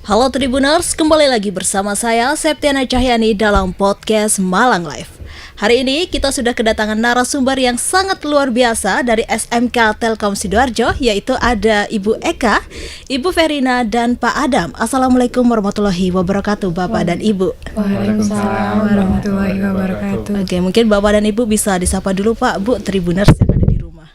Halo Tribuners, kembali lagi bersama saya Septiana Cahyani dalam podcast Malang Live. Hari ini kita sudah kedatangan narasumber yang sangat luar biasa dari SMK Telkom Sidoarjo, yaitu ada Ibu Eka, Ibu Verina, dan Pak Adam. Assalamualaikum warahmatullahi wabarakatuh Bapak dan Ibu. Waalaikumsalam warahmatullahi wabarakatuh. Oke, mungkin Bapak dan Ibu bisa disapa dulu Pak, Bu, Tribuners yang ada di rumah.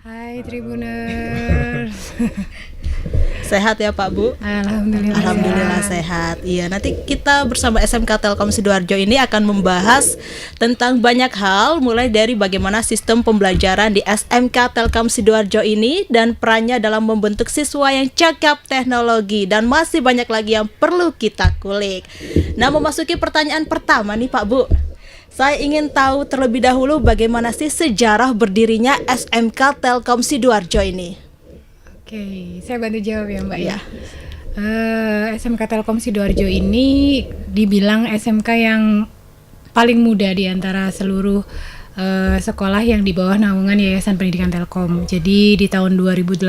Hai Tribuners. Sehat ya Pak, Bu? Alhamdulillah. Alhamdulillah sehat. Iya, nanti kita bersama SMK Telkom Sidoarjo ini akan membahas tentang banyak hal, mulai dari bagaimana sistem pembelajaran di SMK Telkom Sidoarjo ini dan perannya dalam membentuk siswa yang cakap teknologi, dan masih banyak lagi yang perlu kita kulik. Nah, memasuki pertanyaan pertama nih Pak, Bu. Saya ingin tahu terlebih dahulu bagaimana sih sejarah berdirinya SMK Telkom Sidoarjo ini. Oke, saya bantu jawab ya Mbak ya. SMK Telkom Sidoarjo ini dibilang SMK yang paling muda di antara seluruh sekolah yang di bawah naungan Yayasan Pendidikan Telkom. Jadi di tahun 2018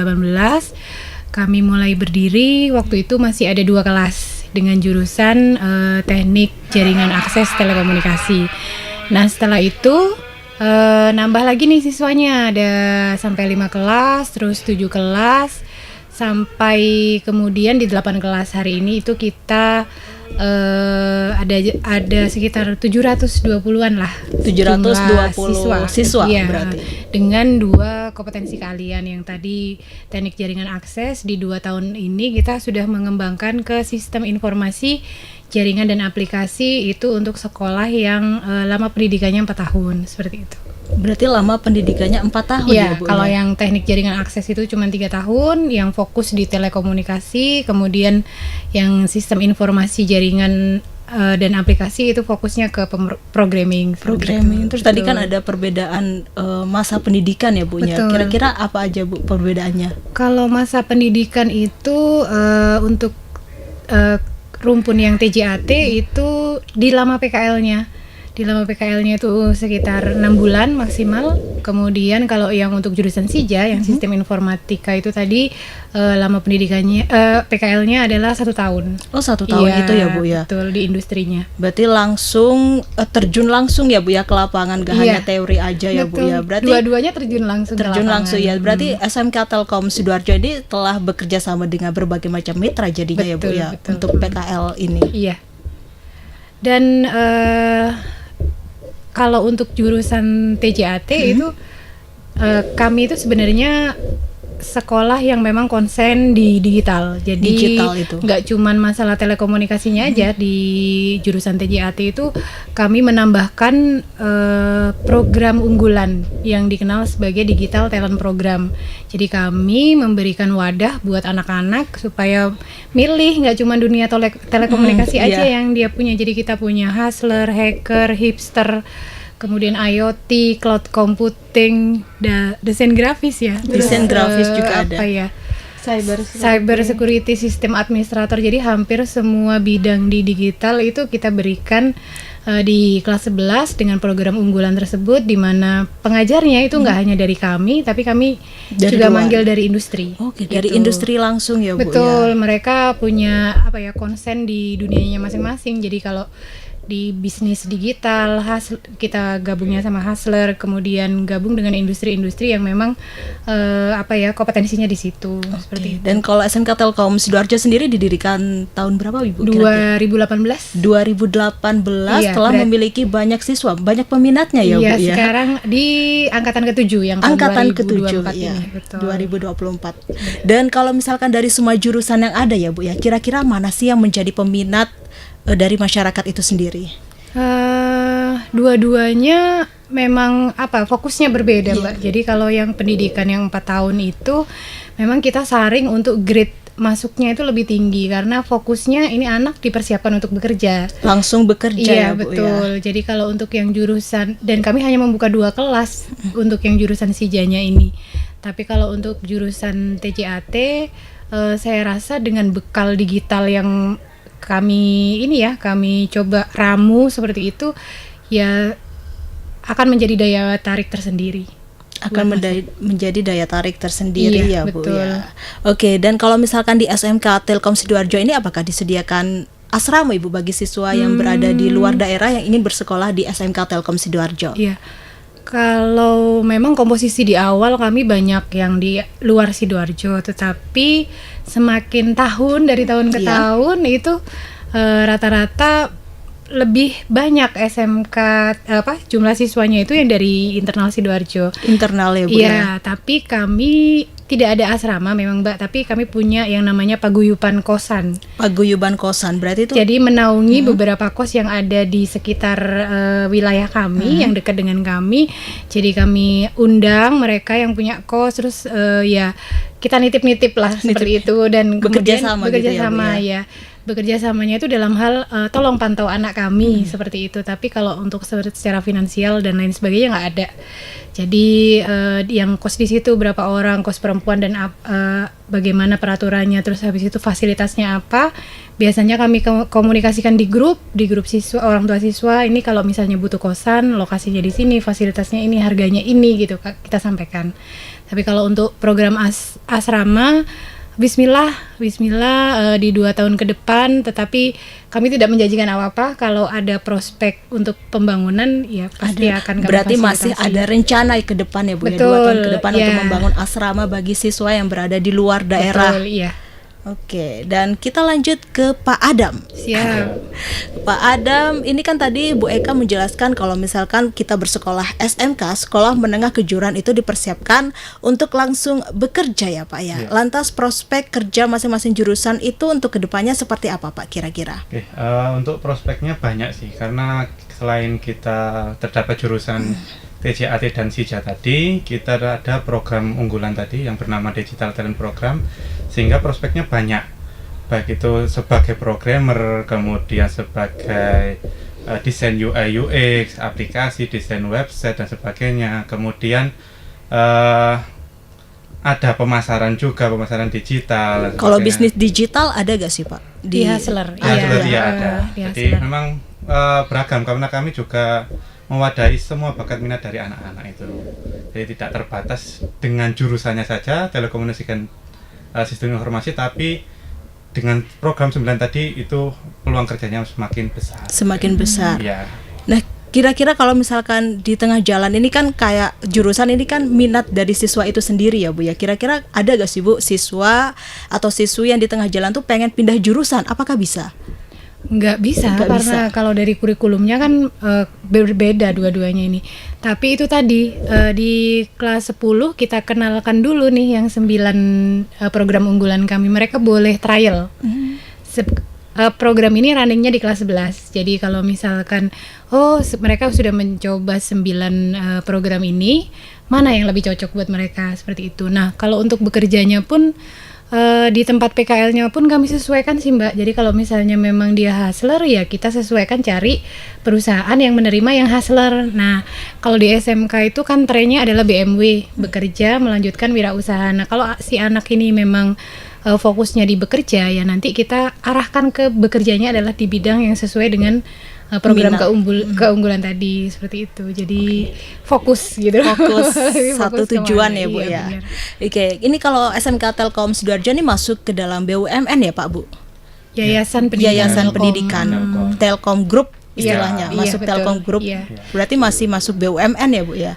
kami mulai berdiri, waktu itu masih ada 2 kelas dengan jurusan teknik jaringan akses telekomunikasi. Nah setelah itu nambah lagi nih siswanya, ada sampai 5 kelas, terus 7 kelas, sampai kemudian di 8 kelas hari ini itu kita ada sekitar 720-an lah. 720 siswa ya, berarti. Dengan 2 kompetensi kalian yang tadi teknik jaringan akses, di 2 tahun ini kita sudah mengembangkan ke sistem informasi jaringan dan aplikasi itu untuk sekolah yang lama pendidikannya 4 tahun, seperti itu. Berarti lama pendidikannya 4 tahun ya Bu? Kalau yang teknik jaringan akses itu cuma 3 tahun, yang fokus di telekomunikasi, kemudian yang sistem informasi jaringan dan aplikasi itu fokusnya ke programming. Terus tadi kan ada perbedaan masa pendidikan ya Bu ya. Kira-kira apa aja Bu perbedaannya? Kalau masa pendidikan itu untuk rumpun yang TJAT itu di lama PKL-nya. Di lama PKL-nya itu sekitar 6 bulan maksimal. Kemudian kalau yang untuk jurusan SIJA yang sistem informatika itu tadi lama pendidikannya PKL-nya adalah 1 tahun. Oh 1 tahun itu ya Bu ya. Betul, di industrinya. Berarti langsung terjun langsung ya Bu ya ke lapangan, gak hanya teori aja ya Bu ya. Berarti dua-duanya terjun langsung ya. Berarti SMK Telkom Sidoarjo ini telah bekerja sama dengan berbagai macam mitra jadinya ya Bu ya untuk PKL ini. Iya. Dan kalau untuk jurusan TJAT itu kami itu sebenarnya sekolah yang memang konsen di digital. Jadi digital itu nggak cuman masalah telekomunikasinya aja. Di jurusan TJAT itu kami menambahkan program unggulan yang dikenal sebagai digital talent program. Jadi kami memberikan wadah buat anak-anak supaya milih, nggak cuma dunia telekomunikasi aja yang dia punya. Jadi kita punya hustler, hacker, hipster, kemudian IoT, cloud computing, desain grafis ya. Desain grafis juga ada. Apa ya? Cyber security, sistem administrator. Jadi hampir semua bidang di digital itu kita berikan di kelas 11 dengan program unggulan tersebut, di mana pengajarnya itu nggak hanya dari kami, tapi kami juga manggil dari industri. Oke, dari industri langsung ya Bu. Betul, mereka punya konsen di dunianya masing-masing. Jadi kalau di bisnis digital, kita gabungnya sama hustler, kemudian gabung dengan industri-industri yang memang kompetensinya di situ. Seperti itu. Dan kalau SMK Telkom Sidoarjo sendiri didirikan tahun berapa Ibu? 2018. 2018 telah memiliki banyak siswa, banyak peminatnya ya Bu ya. Iya, sekarang di angkatan ke-7 yang angkatan ke-7 ya, ini, betul. 2024. Dan kalau misalkan dari semua jurusan yang ada ya Bu ya, kira-kira mana sih yang menjadi peminat dari masyarakat itu sendiri? Dua-duanya memang fokusnya berbeda Mbak. Jadi kalau yang pendidikan yang 4 tahun itu memang kita saring untuk grade masuknya itu lebih tinggi karena fokusnya ini anak dipersiapkan untuk bekerja. Langsung bekerja Iya, ya Bu betul. ya. Jadi kalau untuk yang jurusan, dan kami hanya membuka 2 kelas untuk yang jurusan Sijanya ini. Tapi kalau untuk jurusan TJAT, saya rasa dengan bekal digital yang kami coba ramu seperti itu, ya akan menjadi daya tarik tersendiri. Akan menjadi daya tarik tersendiri Iya, ya Bu betul. ya. Oke, dan kalau misalkan di SMK Telkom Sidoarjo ini apakah disediakan asrama Ibu bagi siswa yang berada di luar daerah yang ingin bersekolah di SMK Telkom Sidoarjo? Iya. Kalau memang komposisi di awal kami banyak yang di luar Sidoarjo, tetapi semakin dari tahun ke Iya. tahun itu rata-rata lebih banyak SMK jumlah siswanya itu yang dari internal Sidoarjo. Internal ya Bu ya. Iya, tapi kami tidak ada asrama memang Mbak, tapi kami punya yang namanya paguyuban kosan. Paguyuban kosan berarti itu Jadi menaungi beberapa kos yang ada di sekitar wilayah kami yang dekat dengan kami. Jadi kami undang mereka yang punya kos, terus ya kita nitip-nitip lah seperti itu, dan Bekerja kemudian sama bekerja gitu ya, Bu, sama ya? ya. Bekerja samanya itu dalam hal tolong pantau anak kami seperti itu. Tapi kalau untuk secara finansial dan lain sebagainya nggak ada. Jadi yang kos di situ berapa orang, kos perempuan, dan bagaimana peraturannya, terus habis itu fasilitasnya apa. Biasanya kami komunikasikan di grup siswa, orang tua siswa. Ini kalau misalnya butuh kosan, lokasinya di sini, fasilitasnya ini, harganya ini gitu kita sampaikan. Tapi kalau untuk program asrama, Bismillah di 2 tahun ke depan, tetapi kami tidak menjanjikan apa-apa. Kalau ada prospek untuk pembangunan, ya pasti akan kami berarti masih fasilitasi. ada rencana ke depan ya Bu ya, 2 Betul, tahun ke depan ya. untuk membangun asrama bagi siswa yang berada di luar daerah. Betul, iya. Oke, dan kita lanjut ke Pak Adam. Siap. Pak Adam, ini kan tadi Bu Eka menjelaskan kalau misalkan kita bersekolah SMK, sekolah menengah kejuruan itu dipersiapkan untuk langsung bekerja ya Pak ya. Iya. Lantas prospek kerja masing-masing jurusan itu untuk kedepannya seperti apa Pak kira-kira? Oke, untuk prospeknya banyak sih, karena selain kita terdapat jurusan TJAT dan Sija tadi, kita ada program unggulan tadi yang bernama Digital Talent Program, sehingga prospeknya banyak, baik itu sebagai programmer, kemudian sebagai desain UI UX, aplikasi, desain website dan sebagainya. Kemudian ada pemasaran juga, pemasaran digital. dan Kalau sebagainya. bisnis digital ada gak sih Pak? Di Hustler. Ya, seperti iya, ada. di Jadi Hustler. memang beragam, karena kami juga mewadahi semua bakat minat dari anak-anak itu. Jadi tidak terbatas dengan jurusannya saja, telekomunikasi dan sistem informasi, tapi dengan program 9 tadi itu peluang kerjanya semakin besar. Semakin besar. Ya. Nah, kira-kira kalau misalkan di tengah jalan ini kan kayak jurusan ini kan minat dari siswa itu sendiri ya Bu ya. Kira-kira ada gak sih Bu siswa atau siswi yang di tengah jalan tuh pengen pindah jurusan? Apakah bisa? Nggak bisa, Nggak karena bisa. kalau dari kurikulumnya kan berbeda dua-duanya ini. Tapi itu tadi di kelas 10 kita kenalkan dulu nih yang 9 program unggulan kami. Mereka boleh trial. Program ini runningnya di kelas 11. Jadi kalau misalkan mereka sudah mencoba 9 program ini, mana yang lebih cocok buat mereka, seperti itu. Nah, kalau untuk bekerjanya pun di tempat PKL-nya pun kami sesuaikan sih Mbak. Jadi kalau misalnya memang dia hustler, ya kita sesuaikan cari perusahaan yang menerima yang hustler. Nah, kalau di SMK itu kan trennya adalah BMW, bekerja melanjutkan wirausaha. Nah, kalau si anak ini memang fokusnya di bekerja, ya nanti kita arahkan ke bekerjanya adalah di bidang yang sesuai dengan program keunggulan tadi, seperti itu. Jadi fokus gitu. Fokus satu Fokus tujuan kemana, ya Bu iya, ya. benar. Oke, ini kalau SMK Telkom Sidoarjo ini masuk ke dalam BUMN ya Pak Bu? Yayasan Pendidikan Yayasan Telkom. Pendidikan Telkom Group istilahnya, Iya, masuk betul. Telkom Group. Iya. Berarti masih masuk BUMN ya Bu ya?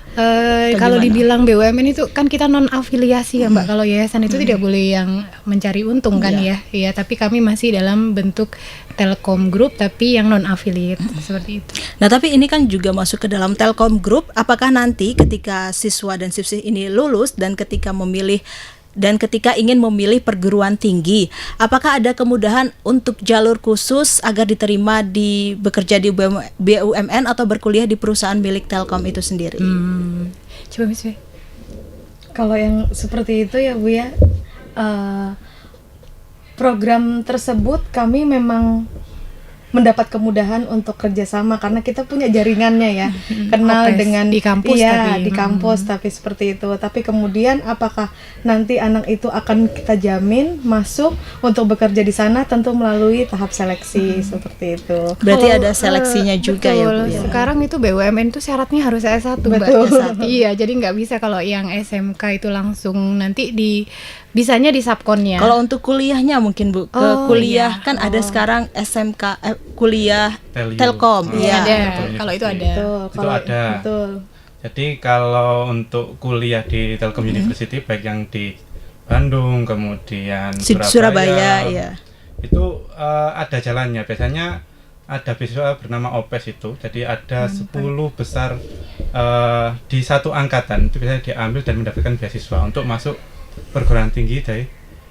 Kalau gimana? dibilang BUMN itu kan kita non afiliasi ya Mbak. Kalau yayasan itu tidak boleh yang mencari untung kan Iya. ya. Tapi kami masih dalam bentuk Telkom Group tapi yang non affiliate seperti itu. Nah, tapi ini kan juga masuk ke dalam Telkom Group. Apakah nanti ketika siswa dan siswi ini lulus dan ketika ingin memilih perguruan tinggi, apakah ada kemudahan untuk jalur khusus agar diterima bekerja di BUMN atau berkuliah di perusahaan milik Telkom itu sendiri? Coba Miss Wei. Kalau yang seperti itu ya Bu ya, program tersebut kami memang mendapat kemudahan untuk kerjasama karena kita punya jaringannya ya, kenal Oke, dengan di kampus iya, tadi. di kampus tapi seperti itu. Tapi kemudian apakah nanti anak itu akan kita jamin masuk untuk bekerja di sana, tentu melalui tahap seleksi seperti itu. Berarti Kalau, ada seleksinya juga ya, Bu, betul. ya? Sekarang itu BUMN tuh syaratnya harus S1, Mbak. Betul. S1. Iya, jadi nggak bisa kalau yang SMK itu langsung nanti bisanya di subkonnya. Kalau untuk kuliahnya mungkin Bu, ke Oh, kuliah iya. kan ada sekarang SMK kuliah Teliu. Telkom, Oh, iya. ada. Telkom Kalau itu University. ada. Betul, Itu kalau ada. betul. Jadi kalau untuk kuliah di Telkom University baik yang di Bandung kemudian Surabaya, ya. itu ada jalannya. Biasanya ada beasiswa bernama OPES itu. Jadi ada 10 besar di satu angkatan itu biasanya diambil dan mendapatkan beasiswa untuk masuk perguruan tinggi dari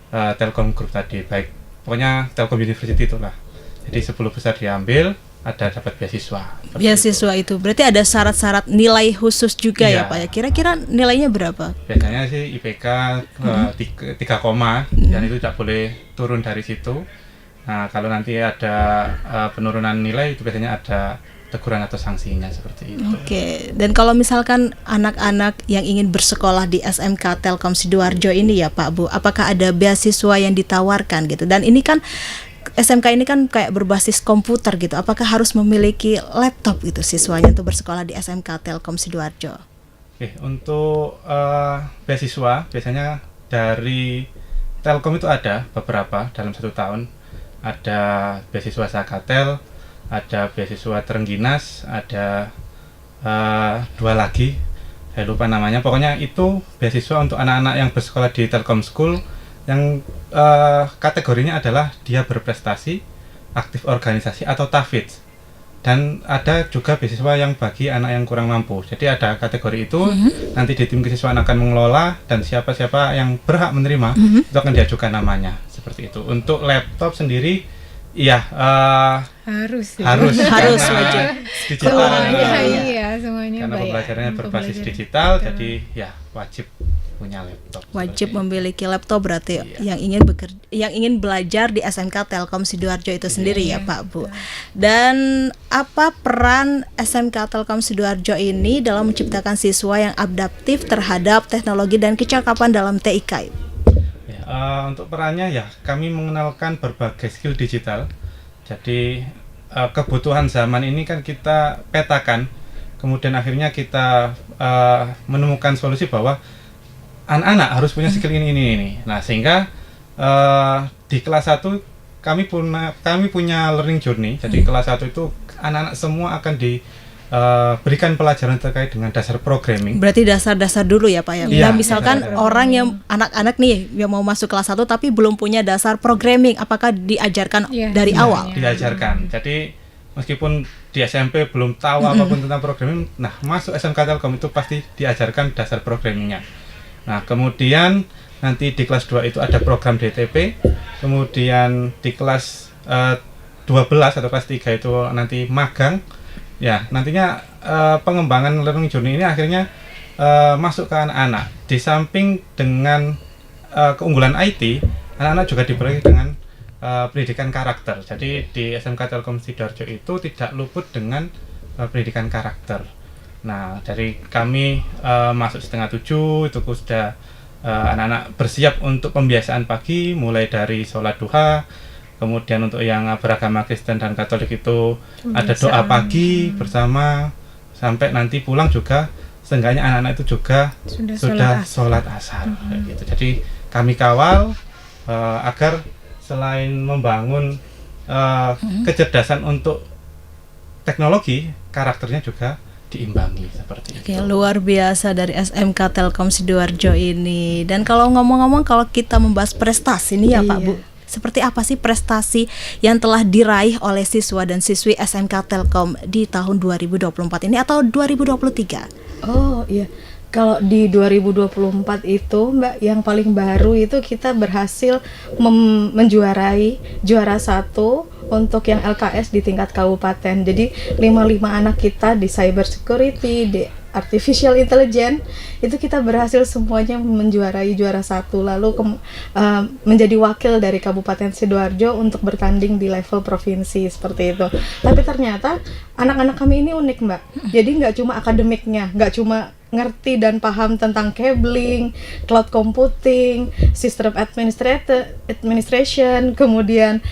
Telkom Group tadi. Baik pokoknya Telkom University itulah. Jadi 10 besar diambil, ada dapat beasiswa. Seperti Beasiswa itu berarti ada syarat-syarat nilai khusus juga ya Iya. Pak ya. Kira-kira nilainya berapa? Biasanya sih IPK 3 koma dan itu tidak boleh turun dari situ. Nah kalau nanti ada penurunan nilai itu biasanya ada teguran atau sanksinya seperti itu. Oke, dan kalau misalkan anak-anak yang ingin bersekolah di SMK Telkom Sidoarjo ini ya Pak Bu, apakah ada beasiswa yang ditawarkan gitu? Dan ini kan SMK ini kan kayak berbasis komputer gitu, apakah harus memiliki laptop gitu siswanya untuk bersekolah di SMK Telkom Sidoarjo? Oke, untuk beasiswa biasanya dari Telkom itu ada beberapa dalam 1 tahun. Ada beasiswa Sakatel, ada beasiswa Trengginas, ada 2 lagi, saya lupa namanya. Pokoknya itu beasiswa untuk anak-anak yang bersekolah di Telkom School yang kategorinya adalah dia berprestasi, aktif organisasi atau TAFIDS. Dan ada juga beasiswa yang bagi anak yang kurang mampu. Jadi ada kategori itu, nanti di tim kesiswaan akan mengelola dan siapa-siapa yang berhak menerima itu akan diajukan namanya. Seperti itu. Untuk laptop sendiri, iya harus ya. harus Harus, karena wajib. digital. Semuanya Iya. iya, semuanya Karena bayar. pembelajarannya berbasis Pembelajaran. digital, jadi ya wajib punya laptop. Wajib Seperti memiliki laptop berarti Iya. yang ingin belajar di SMK Telkom Sidoarjo itu sendiri ya Pak Bu. Dan apa peran SMK Telkom Sidoarjo ini dalam menciptakan siswa yang adaptif terhadap teknologi dan kecakapan dalam TIK? Ya, untuk perannya ya kami mengenalkan berbagai skill digital. Jadi kebutuhan zaman ini kan kita petakan, kemudian akhirnya kita menemukan solusi bahwa anak-anak harus punya skill ini. Nah sehingga di kelas 1 kami punya learning journey. Jadi kelas 1 itu anak-anak semua akan diberikan pelajaran terkait dengan dasar programming. Berarti dasar-dasar dulu ya Pak ya. Iya, Nah, misalkan dasar-dasar. orang yang anak-anak nih yang mau masuk kelas 1 tapi belum punya dasar programming, apakah diajarkan Iya, dari iya. awal? Diajarkan. Jadi meskipun di SMP belum tahu apapun tentang programming, nah masuk SMK Telkom itu pasti diajarkan dasar programmingnya. Nah kemudian nanti di kelas 2 itu ada program DTP, kemudian di kelas 12 atau kelas 3 itu nanti magang. Ya nantinya pengembangan learning journey ini akhirnya masuk ke anak-anak. Di samping dengan keunggulan IT, anak-anak juga diberi dengan pendidikan karakter. Jadi di SMK Telkom Sidoarjo itu tidak luput dengan pendidikan karakter. Nah, dari kami masuk 6:30 itu sudah anak-anak bersiap untuk pembiasaan pagi, mulai dari sholat duha, kemudian untuk yang beragama Kristen dan Katolik itu ada doa pagi bersama, sampai nanti pulang juga seenggaknya anak-anak itu juga sudah sholat asar. Kayak gitu. Jadi kami kawal agar selain membangun kecerdasan untuk teknologi, karakternya juga diimbangi seperti Oke, itu. luar biasa dari SMK Telkom Sidoarjo ini. Dan kalau ngomong-ngomong, kalau kita membahas prestasi nih ya Pak Iya. Bu, seperti apa sih prestasi yang telah diraih oleh siswa dan siswi SMK Telkom di tahun 2024 ini atau 2023? Oh iya, kalau di 2024 itu Mbak, yang paling baru itu kita berhasil menjuarai juara 1 untuk yang LKS di tingkat kabupaten. Jadi 55 anak kita di cyber security, di artificial intelligence, itu kita berhasil semuanya menjuarai juara 1, lalu menjadi wakil dari Kabupaten Sidoarjo untuk bertanding di level provinsi seperti itu. Tapi ternyata anak-anak kami ini unik, Mbak. Jadi nggak cuma akademiknya, nggak cuma ngerti dan paham tentang cabling, cloud computing, system administration, kemudian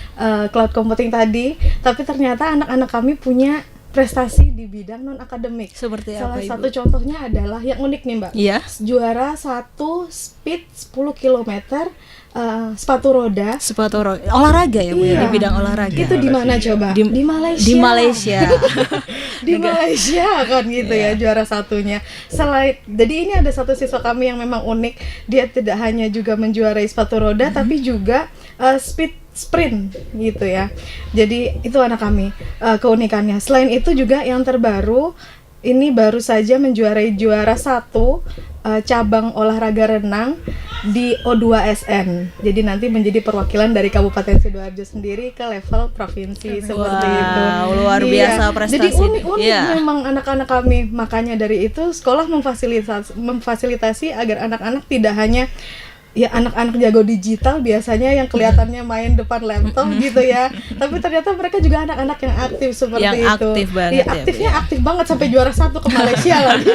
cloud computing tadi, tapi ternyata anak-anak kami punya prestasi di bidang non akademik. Seperti Salah apa, Ibu? satu contohnya adalah yang unik nih, Mbak. Iya. Juara 1 speed 10 km sepatu roda. Olahraga ya Bu ya, Iya. di bidang olahraga. Itu di mana coba? Di- Di Malaysia. Di Malaysia. Di Malaysia kan gitu ya juara satunya. Jadi ini ada satu siswa kami yang memang unik. Dia tidak hanya juga menjuarai sepatu roda tapi juga speed sprint gitu ya. Jadi itu anak kami keunikannya. Selain itu juga yang terbaru ini baru saja menjuarai juara 1 cabang olahraga renang di O2SN. Jadi nanti menjadi perwakilan dari Kabupaten Sidoarjo sendiri ke level provinsi seperti itu. Wow, luar biasa prestasi. Jadi unik Iya. memang anak-anak kami. Makanya dari itu sekolah memfasilitasi agar anak-anak tidak hanya ya anak-anak jago digital biasanya yang kelihatannya main depan laptop gitu ya. Tapi ternyata mereka juga anak-anak yang aktif seperti Yang itu. aktif banget Iya, ya, Bu, aktifnya ya. aktif banget sampai juara 1 ke Malaysia lagi.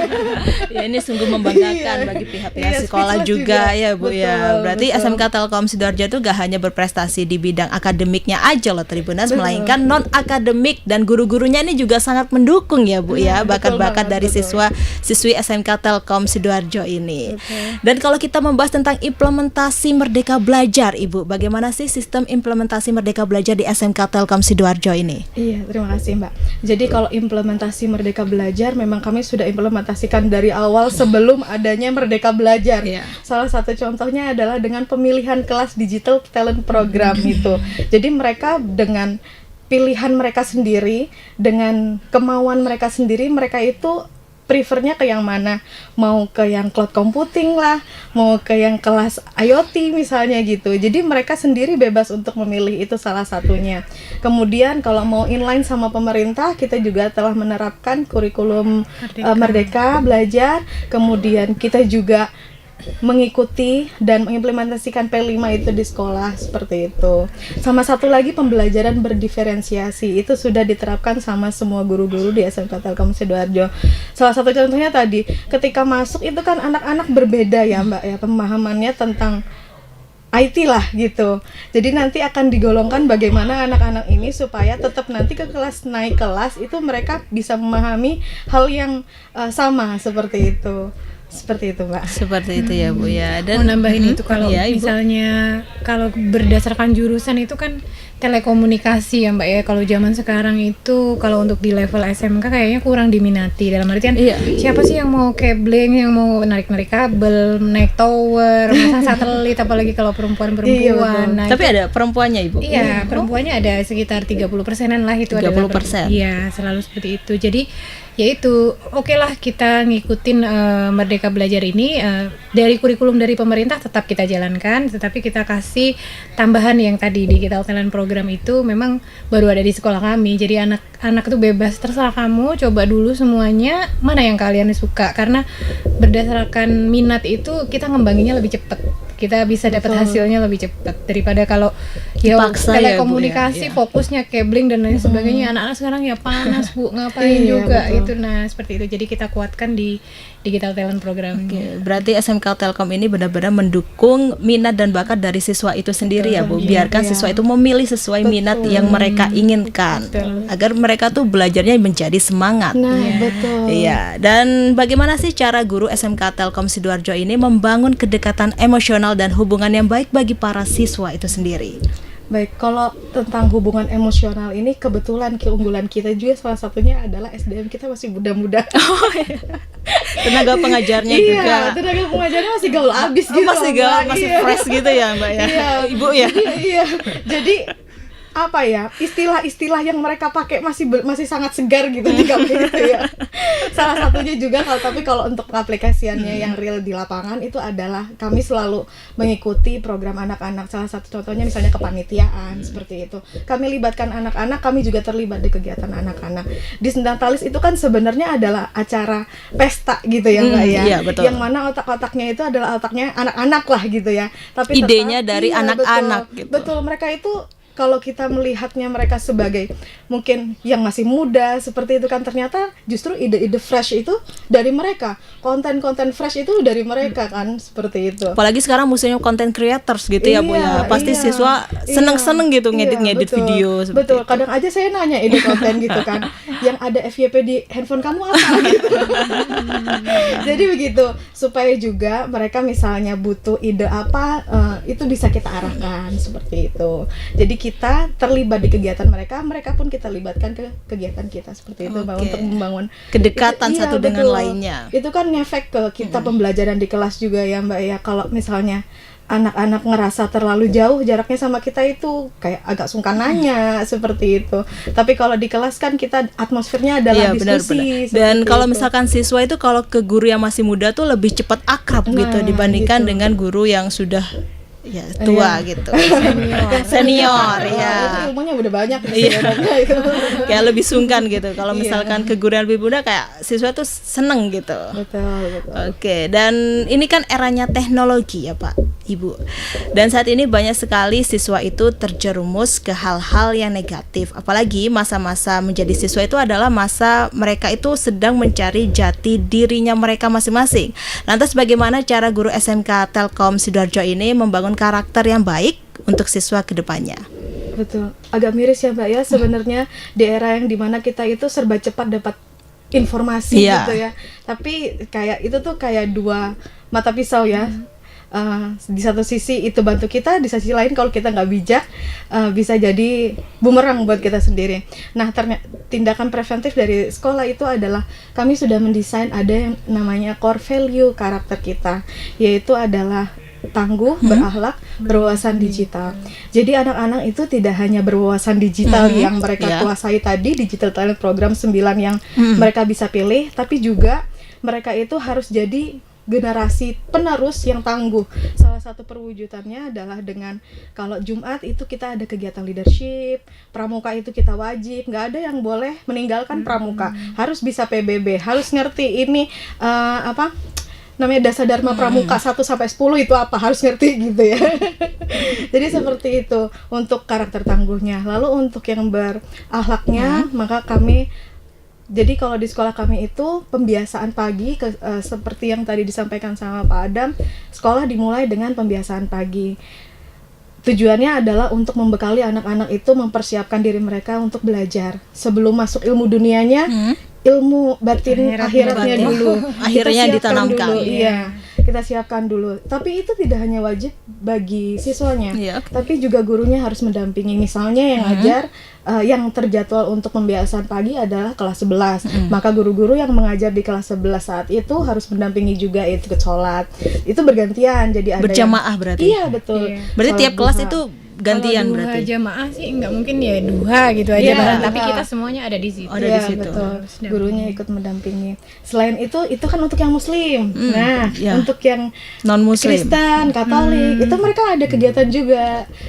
Ya ini sungguh membanggakan Iya. bagi pihak-pihak Iya, sekolah speechless juga juga. ya Bu ya. Betul, Berarti betul. SMK Telkom Sidoarjo itu gak hanya berprestasi di bidang akademiknya aja loh Tribunas, Betul. melainkan non akademik dan guru-gurunya ini juga sangat mendukung ya Bu ya, Betul bakat-bakat banget, dari betul. siswi SMK Telkom Sidoarjo ini. Dan kalau kita membahas tentang implementasi Merdeka Belajar Ibu, bagaimana sih sistem implementasi Merdeka Belajar di SMK Telkom Sidoarjo ini? Iya, terima kasih Mbak. Jadi kalau implementasi Merdeka Belajar memang kami sudah implementasikan dari awal sebelum adanya Merdeka Belajar. Iya. Salah satu contohnya adalah dengan pemilihan kelas digital talent program itu. Jadi mereka dengan pilihan mereka sendiri, dengan kemauan mereka sendiri, mereka itu prefernya ke yang mana, mau ke yang cloud computing lah, mau ke yang kelas IoT misalnya gitu. Jadi mereka sendiri bebas untuk memilih, itu salah satunya. Kemudian kalau mau inline sama pemerintah, kita juga telah menerapkan kurikulum Merdeka Belajar. Kemudian kita juga mengikuti dan mengimplementasikan P5 itu di sekolah seperti itu. Sama satu lagi pembelajaran berdiferensiasi itu sudah diterapkan sama semua guru-guru di SMK Telkom Sidoarjo. Salah satu contohnya tadi ketika masuk itu kan anak-anak berbeda ya Mbak ya pemahamannya tentang IT lah gitu. Jadi nanti akan digolongkan bagaimana anak-anak ini supaya tetap nanti ke kelas naik kelas itu mereka bisa memahami hal yang sama seperti itu. Seperti itu, Mbak. Seperti itu ya Bu ya. Mau nambahin itu kalau Iya, Ibu. misalnya kalau berdasarkan jurusan itu kan telekomunikasi ya Mbak ya. Kalau zaman sekarang itu kalau untuk di level SMK kayaknya kurang diminati. Dalam artian Iya. siapa sih yang mau cabling, yang mau narik-narik kabel, naik tower, masang satelit, apalagi kalau perempuan-perempuan. Iya, betul. Nah, Tapi itu- ada perempuannya Ibu. Iya, perempuannya ada sekitar 30%-an lah itu 30%. Iya, selalu seperti itu. Jadi ya itu oke lah kita ngikutin Merdeka Belajar ini dari kurikulum dari pemerintah tetap kita jalankan, tetapi kita kasih tambahan yang tadi digital talent program itu memang baru ada di sekolah kami. Jadi anak-anak itu bebas, terserah kamu coba dulu semuanya mana yang kalian suka, karena berdasarkan minat itu kita ngembanginnya lebih cepat. Kita bisa dapat hasilnya lebih cepat daripada kalau ya Dipaksa ya, Bu, ya? telekomunikasi Iya. fokusnya cabling dan lain sebagainya. Anak-anak sekarang ya panas Bu, ngapain Iya, juga betul. itu. Nah seperti itu, jadi kita kuatkan di digital talent program. Oke, berarti SMK Telkom ini benar-benar mendukung minat dan bakat dari siswa itu sendiri ya Bu. Biarkan siswa itu memilih sesuai minat yang mereka inginkan, agar mereka tuh belajarnya menjadi semangat. Nah, betul. Iya, dan bagaimana sih cara guru SMK Telkom Sidoarjo ini membangun kedekatan emosional dan hubungan yang baik bagi para siswa itu sendiri? Baik, kalau tentang hubungan emosional ini kebetulan keunggulan kita juga salah satunya adalah SDM kita masih muda-muda. Tenaga pengajarnya Iya, juga tenaga pengajarnya masih gaul abis gitu. masih Mbak. masih Iya. fresh gitu ya Mbak ya. Iya. Ibu ya. Iya. Jadi apa ya, istilah-istilah yang mereka pakai masih sangat segar gitu di kami gitu ya. Salah satunya juga kalau untuk aplikasiannya yang real di lapangan itu adalah kami selalu mengikuti program anak-anak. Salah satu contohnya misalnya kepanitiaan seperti itu. Kami libatkan anak-anak, kami juga terlibat di kegiatan anak-anak. Disnatalis itu kan sebenarnya adalah acara pesta gitu ya Mbak ya. Iya, betul. Yang mana otak-otaknya itu adalah otaknya anak-anak lah gitu ya. Tapi Idenya tetap, dari anak-anak gitu. Betul, mereka itu kalau kita melihatnya mereka sebagai mungkin yang masih muda seperti itu kan, ternyata justru ide-ide fresh itu dari mereka, konten-konten fresh itu dari mereka kan, seperti itu. Apalagi sekarang musimnya content creators gitu ya Bu ya. Pasti iya, siswa seneng-seneng gitu ngedit-ngedit betul, video seperti betul. itu. Kadang aja saya nanya ide konten gitu kan, yang ada FYP di handphone kamu apa gitu. Jadi begitu, supaya juga mereka misalnya butuh ide apa, itu bisa kita arahkan seperti itu. Jadi kita terlibat di kegiatan mereka, mereka pun kita libatkan ke kegiatan kita seperti itu, Mbak, Oke. untuk membangun Kedekatan Iya, satu dengan betul. lainnya. Itu kan ngefek ke kita pembelajaran di kelas juga ya Mbak ya. Kalau misalnya anak-anak ngerasa terlalu jauh jaraknya sama kita, itu kayak agak sungkan nanya seperti itu. Tapi kalau di kelas kan kita atmosfernya adalah Iya, benar-benar. diskusi. Dan seperti kalau itu. misalkan siswa itu kalau ke guru yang masih muda tuh lebih cepat akrab gitu Nah, dibandingkan gitu. dengan guru yang sudah ya tua gitu. Senior ya. Itu ilmunya udah banyak Iya. sebenarnya itu. Kayak lebih sungkan gitu. Kalau Iya. misalkan ke guru yang lebih muda kayak siswa tuh seneng gitu. Betul. Oke, dan ini kan eranya teknologi ya Pak, Ibu. Dan saat ini banyak sekali siswa itu terjerumus ke hal-hal yang negatif. Apalagi masa-masa menjadi siswa itu adalah masa mereka itu sedang mencari jati dirinya mereka masing-masing. Lantas bagaimana cara guru SMK Telkom Sidoarjo ini membangun karakter yang baik untuk siswa ke depannya? Betul. Agak miris ya Mbak ya, sebenarnya di era yang dimana kita itu serba cepat dapat informasi Iya. gitu ya. Tapi kayak itu tuh kayak dua mata pisau ya. Di satu sisi itu bantu kita, di sisi lain kalau kita nggak bijak bisa jadi bumerang buat kita sendiri. Nah, tindakan preventif dari sekolah itu adalah kami sudah mendesain ada yang namanya core value karakter kita, yaitu adalah tangguh, berakhlak, berwawasan digital. Jadi anak-anak itu tidak hanya berwawasan digital yang mereka Iya. kuasai tadi, digital talent program 9 yang mereka bisa pilih, tapi juga mereka itu harus jadi generasi penerus yang tangguh. Salah satu perwujudannya adalah dengan kalau Jumat itu kita ada kegiatan leadership, pramuka itu kita wajib, nggak ada yang boleh meninggalkan pramuka, harus bisa PBB, harus ngerti ini apa namanya dasar dharma pramuka 1 sampai 10 itu apa, harus ngerti gitu ya. Jadi seperti itu untuk karakter tangguhnya. Lalu untuk yang berakhlaknya, maka kami jadi kalau di sekolah kami itu pembiasaan pagi seperti yang tadi disampaikan sama Pak Adam, sekolah dimulai dengan pembiasaan pagi. Tujuannya adalah untuk membekali anak-anak itu mempersiapkan diri mereka untuk belajar sebelum masuk ilmu dunianya, ilmu batin akhiratnya batin. dulu. Akhirnya Kita siapkan ditanamkan. dulu, iya. Kita siapkan dulu. Tapi itu tidak hanya wajib bagi siswanya, Iya, oke. tapi juga gurunya harus mendampingi. Misalnya yang ngajar yang terjadwal untuk pembiasaan pagi adalah kelas 11. Maka guru-guru yang mengajar di kelas 11 saat itu harus mendampingi juga itu ke sholat. Itu bergantian, jadi ada Berjamaah yang, berarti? Iya, betul. Iya. Berarti Sholat tiap kelas duha. itu gantian Kalau berarti. duha jamaah sih nggak mungkin ya duha gitu aja Iya, bareng, tapi duha. kita semuanya ada di situ. Ada di Iya, situ. betul. Harus dampingi. Gurunya ikut mendampingi. Selain itu kan untuk yang muslim. Nah, iya. untuk yang Non-muslim. Kristen, Katolik, itu mereka ada kegiatan juga.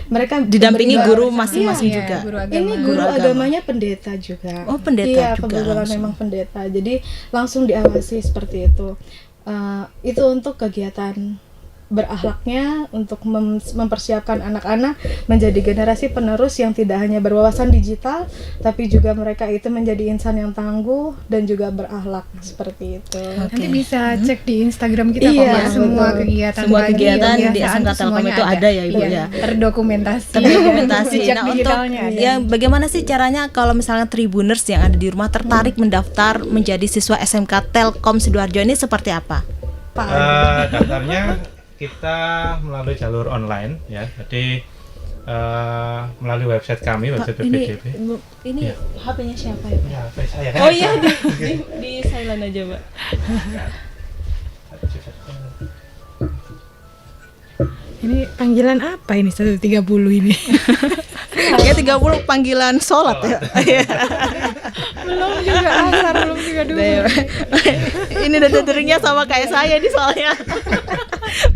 Mereka Didampingi beribadah guru bersama. masing-masing Iya, juga. guru agama. Ini guru agama. agamanya pendeta juga. Oh, pendeta iya, juga kebetulan langsung. memang pendeta. Jadi langsung diawasi seperti itu. Itu untuk kegiatan berakhlaknya, untuk mempersiapkan anak-anak menjadi generasi penerus yang tidak hanya berwawasan digital, tapi juga mereka itu menjadi insan yang tangguh dan juga berakhlak seperti itu. Nanti bisa cek di Instagram kita kok Iya, Mbak, semua betul. kegiatan Semua pagi, kegiatan di kebiasaan SMK tuh Telkom semuanya itu ada ya, Ibu, Iya, ya? terdokumentasi. Terdokumentasi. Jejak Nah, untuk digitalnya ada. ya bagaimana sih caranya kalau misalnya Tribuners yang ada di rumah tertarik mendaftar menjadi siswa SMK Telkom Sidoarjo ini seperti apa? Pak Daftarnya kita melalui jalur online ya, jadi melalui website kami, website PPDB. Ini Iya. HP-nya siapa ya, Pak? Ya, HP saya kan. Oh iya, di silent aja, Pak. Ini panggilan apa ini 130 ini? Ya 30 panggilan sholat ya. Belum juga asar, belum juga dulu. Ini dada-derinya sama kayak saya nih soalnya.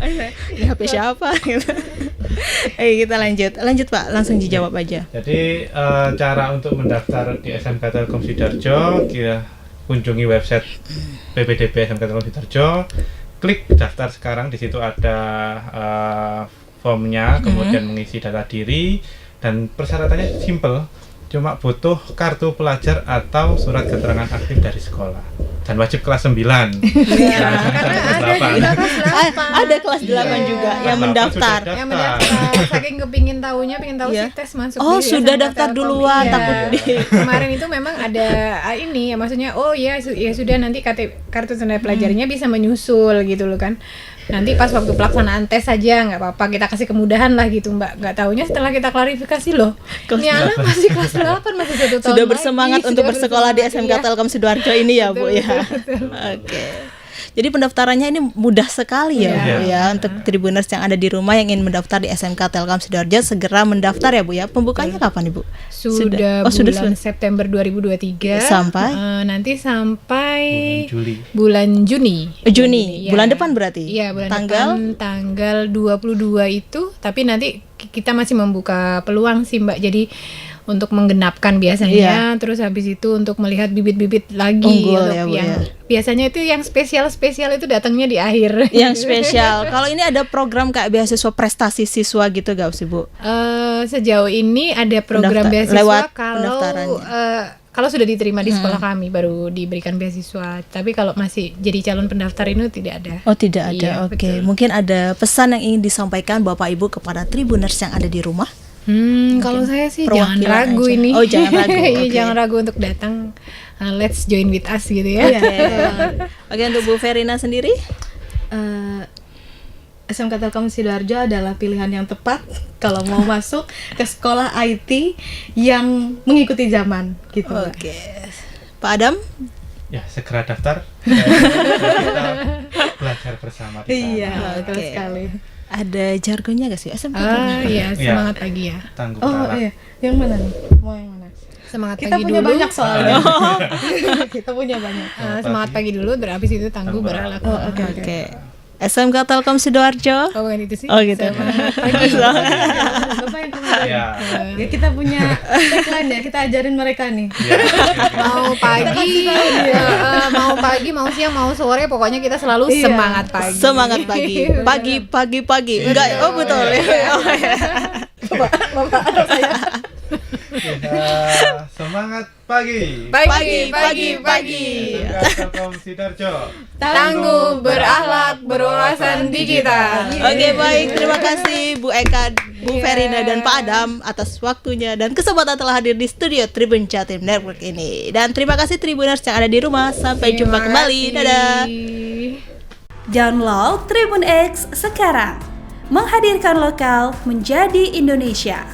Ini HP siapa gitu. Kita lanjut Pak, langsung dijawab aja. Jadi cara untuk mendaftar di SMK Telkom Sidoarjo, kita kunjungi website PPDB SMK Telkom Sidoarjo, klik daftar sekarang. Di situ ada formnya, kemudian mengisi data diri, dan persyaratannya simple, cuma butuh kartu pelajar atau surat keterangan aktif dari sekolah, dan wajib kelas 9. Ada kelas 8 juga yang mendaftar. Yang mendaftar, saking pengen tahu Iya. si tes masuk. Oh, di sudah SMK daftar Telkom. duluan, Iya. takut Kemarin itu memang ada ini ya, maksudnya ya sudah, nanti kartu tanda pelajarnya bisa menyusul gitu loh kan. Nanti pas waktu pelaksanaan tes saja nggak apa-apa, kita kasih kemudahan lah gitu Mbak. Nggak taunya setelah kita klarifikasi loh, ini anak masih kelas 8, masih 1 tahun Sudah lagi, bersemangat untuk sudah bersekolah di bersemangat, SMK iya. Telkom Sidoarjo ini ya Bu ya. Oke. Jadi pendaftarannya ini mudah sekali ya Bu ya, untuk Tribuners yang ada di rumah yang ingin mendaftar di SMK Telkom Sidoarjo, segera mendaftar ya Bu ya. Pembukanya kapan Ibu? Sudah bulan September 2023 Sampai? Nanti sampai Juli. bulan Juni. Juni, ya. bulan depan berarti? Iya, bulan Tanggal? depan tanggal 22 itu, tapi nanti kita masih membuka peluang sih Mbak. Jadi untuk menggenapkan biasanya, terus habis itu untuk melihat bibit-bibit lagi Unggul untuk ya, Bu, yang ya. biasanya itu yang spesial itu datangnya di akhir. Yang spesial. Kalau ini ada program kayak beasiswa prestasi siswa gitu gak sih Bu? Sejauh ini ada program Pendaftar- beasiswa lewat kalau pendaftarannya. kalau sudah diterima di sekolah kami baru diberikan beasiswa. Tapi kalau masih jadi calon pendaftar ini tidak ada. Oh tidak ada, Iya, oke. betul. Mungkin ada pesan yang ingin disampaikan Bapak Ibu kepada Tribuners yang ada di rumah? Kalau saya sih jangan Perwakilan ragu aja. ini. Oh, jangan ragu, Iya, oke. jangan ragu untuk datang. Let's join with us gitu ya. Oke, untuk Bu Verina sendiri? SMK Telkom Sidoarjo adalah pilihan yang tepat kalau mau masuk ke sekolah IT yang mengikuti zaman gitu. Oke. Pak Adam? Ya, segera daftar. Kita belajar bersama di sana. Iya, betul Oke. sekali. Ada jargonnya gak sih? SMK? Iya, semangat pagi ya. Tangguh Oh kalah. iya, yang mana nih? Mau yang mana? Semangat Kita pagi punya dulu. banyak soalnya. Kita punya banyak. Semangat pagi dulu, habis itu tangguh beralak. Oke. SMK Telkom Sidoarjo. Oh, bukan itu sih. Oh gitu. Bapak yang kemarin. Ya. Ya kita punya tagline ya, kita ajarin mereka nih. Ya. Mau pagi, mau pagi, mau siang, mau sore, pokoknya kita selalu Iya. semangat pagi. Semangat pagi. Pagi. Enggak, oh betul. Oh, ya. Bapak atau saya. Ya, semangat pagi. Pagi. SMK Telkom Sidoarjo. Tangguh, berakhlak, berwawasan digital. Oke, baik. Terima kasih Bu Eka, Bu Verina dan Pak Adam atas waktunya dan kesempatan telah hadir di studio Tribun Jatim Network ini. Dan terima kasih Tribuners yang ada di rumah. Sampai jumpa kembali. Dadah. Download Tribun X sekarang. Menghadirkan lokal menjadi Indonesia.